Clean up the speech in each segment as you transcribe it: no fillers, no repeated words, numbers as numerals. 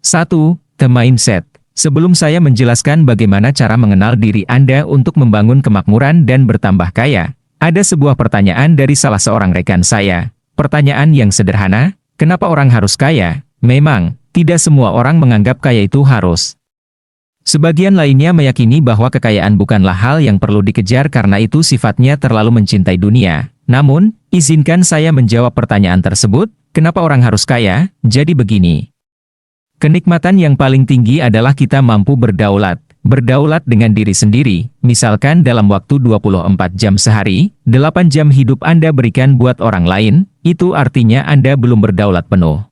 1. The Mindset. Sebelum saya menjelaskan bagaimana cara mengenal diri Anda untuk membangun kemakmuran dan bertambah kaya, ada sebuah pertanyaan dari salah seorang rekan saya. Pertanyaan yang sederhana, kenapa orang harus kaya? Memang, tidak semua orang menganggap kaya itu harus. Sebagian lainnya meyakini bahwa kekayaan bukanlah hal yang perlu dikejar karena itu sifatnya terlalu mencintai dunia. Namun, izinkan saya menjawab pertanyaan tersebut, kenapa orang harus kaya? Jadi begini. Kenikmatan yang paling tinggi adalah kita mampu berdaulat. Berdaulat dengan diri sendiri, misalkan dalam waktu 24 jam sehari, 8 jam hidup Anda berikan buat orang lain, itu artinya Anda belum berdaulat penuh.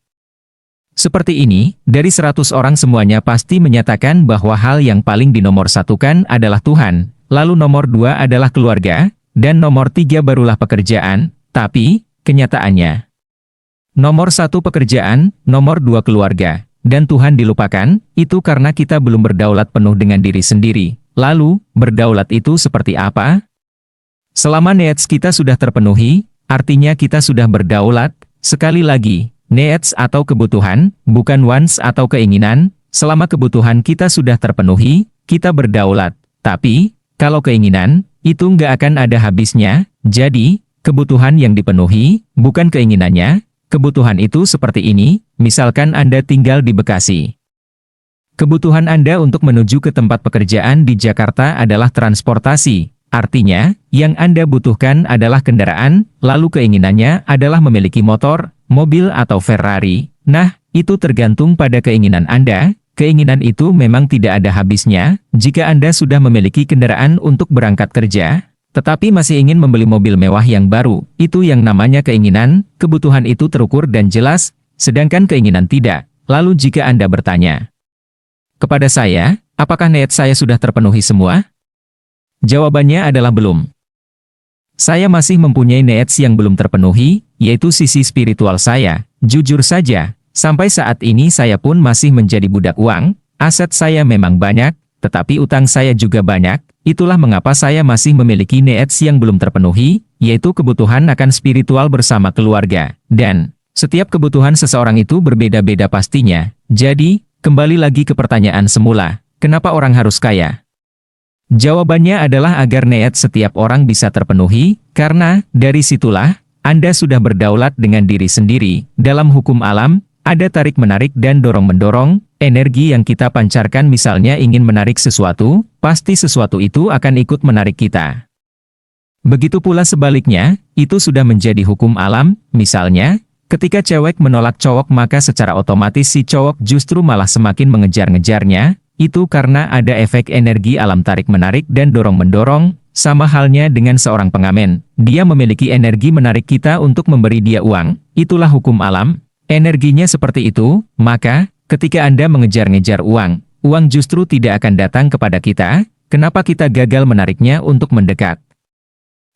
Seperti ini, dari 100 orang semuanya pasti menyatakan bahwa hal yang paling dinomorsatukan adalah Tuhan, lalu nomor 2 adalah keluarga, dan nomor 3 barulah pekerjaan, tapi, kenyataannya. Nomor 1 pekerjaan, nomor 2 keluarga. Dan Tuhan dilupakan, itu karena kita belum berdaulat penuh dengan diri sendiri. Lalu, berdaulat itu seperti apa? Selama needs kita sudah terpenuhi, artinya kita sudah berdaulat. Sekali lagi, needs atau kebutuhan, bukan wants atau keinginan. Selama kebutuhan kita sudah terpenuhi, kita berdaulat. Tapi, kalau keinginan, itu nggak akan ada habisnya. Jadi, kebutuhan yang dipenuhi, bukan keinginannya. Kebutuhan itu seperti ini, misalkan Anda tinggal di Bekasi. Kebutuhan Anda untuk menuju ke tempat pekerjaan di Jakarta adalah transportasi. Artinya, yang Anda butuhkan adalah kendaraan, lalu keinginannya adalah memiliki motor, mobil atau Ferrari. Nah, itu tergantung pada keinginan Anda. Keinginan itu memang tidak ada habisnya. Jika Anda sudah memiliki kendaraan untuk berangkat kerja, tetapi masih ingin membeli mobil mewah yang baru, itu yang namanya keinginan. Kebutuhan itu terukur dan jelas, sedangkan keinginan tidak. Lalu jika Anda bertanya kepada saya, apakah needs saya sudah terpenuhi semua? Jawabannya adalah belum. Saya masih mempunyai needs yang belum terpenuhi, yaitu sisi spiritual saya. Jujur saja, sampai saat ini saya pun masih menjadi budak uang. Aset saya memang banyak, tetapi utang saya juga banyak. Itulah mengapa saya masih memiliki needs yang belum terpenuhi, yaitu kebutuhan akan spiritual bersama keluarga. Dan, setiap kebutuhan seseorang itu berbeda-beda pastinya. Jadi, kembali lagi ke pertanyaan semula, kenapa orang harus kaya? Jawabannya adalah agar needs setiap orang bisa terpenuhi, karena, dari situlah, Anda sudah berdaulat dengan diri sendiri. Dalam hukum alam, ada tarik-menarik dan dorong-mendorong. Energi yang kita pancarkan misalnya ingin menarik sesuatu, pasti sesuatu itu akan ikut menarik kita. Begitu pula sebaliknya, itu sudah menjadi hukum alam. Misalnya, ketika cewek menolak cowok maka secara otomatis si cowok justru malah semakin mengejar-ngejarnya. Itu karena ada efek energi alam tarik-menarik dan dorong-mendorong. Sama halnya dengan seorang pengamen. Dia memiliki energi menarik kita untuk memberi dia uang. Itulah hukum alam. Energinya seperti itu, maka, ketika Anda mengejar-ngejar uang, uang justru tidak akan datang kepada kita. Kenapa kita gagal menariknya untuk mendekat?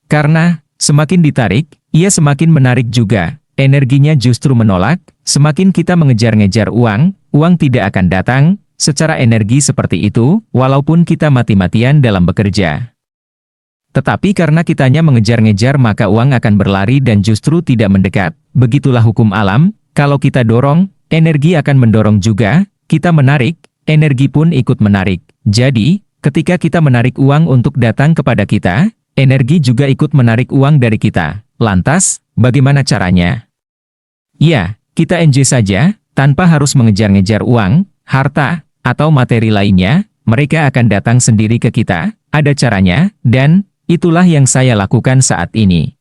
Karena, semakin ditarik, ia semakin menarik juga. Energinya justru menolak, semakin kita mengejar-ngejar uang, uang tidak akan datang. Secara energi seperti itu, walaupun kita mati-matian dalam bekerja. Tetapi karena kitanya mengejar-ngejar maka uang akan berlari dan justru tidak mendekat. Begitulah hukum alam. Kalau kita dorong, energi akan mendorong juga, kita menarik, energi pun ikut menarik. Jadi, ketika kita menarik uang untuk datang kepada kita, energi juga ikut menarik uang dari kita. Lantas, bagaimana caranya? Ya, kita enjoy saja, tanpa harus mengejar-ngejar uang, harta, atau materi lainnya, mereka akan datang sendiri ke kita, ada caranya, dan, itulah yang saya lakukan saat ini.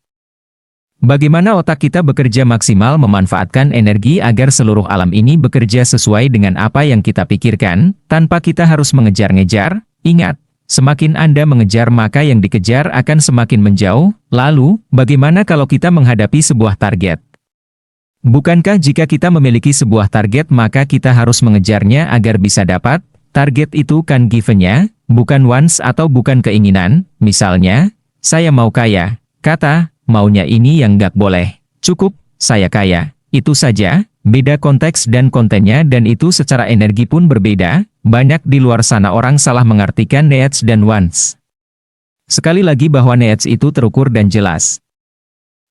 Bagaimana otak kita bekerja maksimal memanfaatkan energi agar seluruh alam ini bekerja sesuai dengan apa yang kita pikirkan, tanpa kita harus mengejar-ngejar? Ingat, semakin Anda mengejar maka yang dikejar akan semakin menjauh. Lalu, bagaimana kalau kita menghadapi sebuah target? Bukankah jika kita memiliki sebuah target maka kita harus mengejarnya agar bisa dapat? Target itu kan given-nya, bukan wants atau bukan keinginan. Misalnya, saya mau kaya, kata, maunya ini yang nggak boleh. Cukup, saya kaya. Itu saja, beda konteks dan kontennya dan itu secara energi pun berbeda. Banyak di luar sana orang salah mengartikan needs dan wants. Sekali lagi bahwa needs itu terukur dan jelas.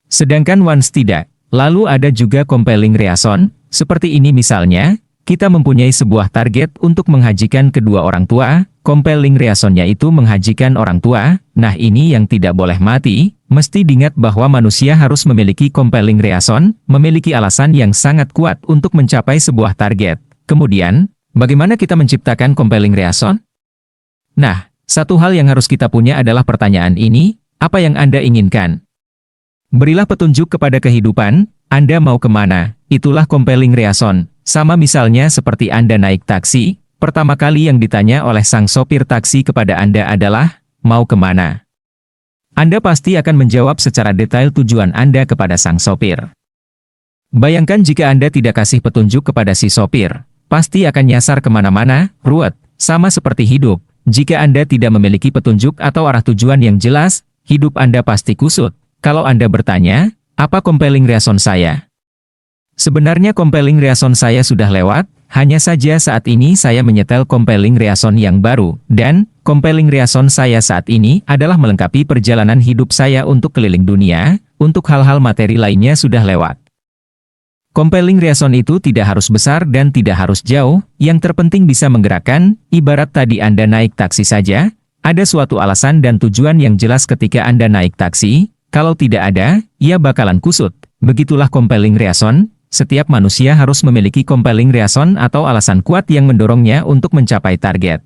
Sedangkan wants tidak. Lalu ada juga compelling reason, seperti ini misalnya, kita mempunyai sebuah target untuk menghajikan kedua orang tua, compelling reasonnya itu menghajikan orang tua. Nah ini yang tidak boleh mati, mesti diingat bahwa manusia harus memiliki compelling reason, memiliki alasan yang sangat kuat untuk mencapai sebuah target. Kemudian, bagaimana kita menciptakan compelling reason? Nah, satu hal yang harus kita punya adalah pertanyaan ini, apa yang Anda inginkan? Berilah petunjuk kepada kehidupan, Anda mau kemana? Itulah compelling reason. Sama misalnya seperti Anda naik taksi, pertama kali yang ditanya oleh sang sopir taksi kepada Anda adalah, mau kemana? Anda pasti akan menjawab secara detail tujuan Anda kepada sang sopir. Bayangkan jika Anda tidak kasih petunjuk kepada si sopir, pasti akan nyasar kemana-mana, ruwet, sama seperti hidup. Jika Anda tidak memiliki petunjuk atau arah tujuan yang jelas, hidup Anda pasti kusut. Kalau Anda bertanya, apa compelling reason saya? Sebenarnya compelling reason saya sudah lewat, hanya saja saat ini saya menyetel compelling reason yang baru, dan compelling reason saya saat ini adalah melengkapi perjalanan hidup saya untuk keliling dunia, untuk hal-hal materi lainnya sudah lewat. Compelling reason itu tidak harus besar dan tidak harus jauh, yang terpenting bisa menggerakkan, ibarat tadi Anda naik taksi saja, ada suatu alasan dan tujuan yang jelas ketika Anda naik taksi. Kalau tidak ada, ia bakalan kusut. Begitulah compelling reason, setiap manusia harus memiliki compelling reason atau alasan kuat yang mendorongnya untuk mencapai target.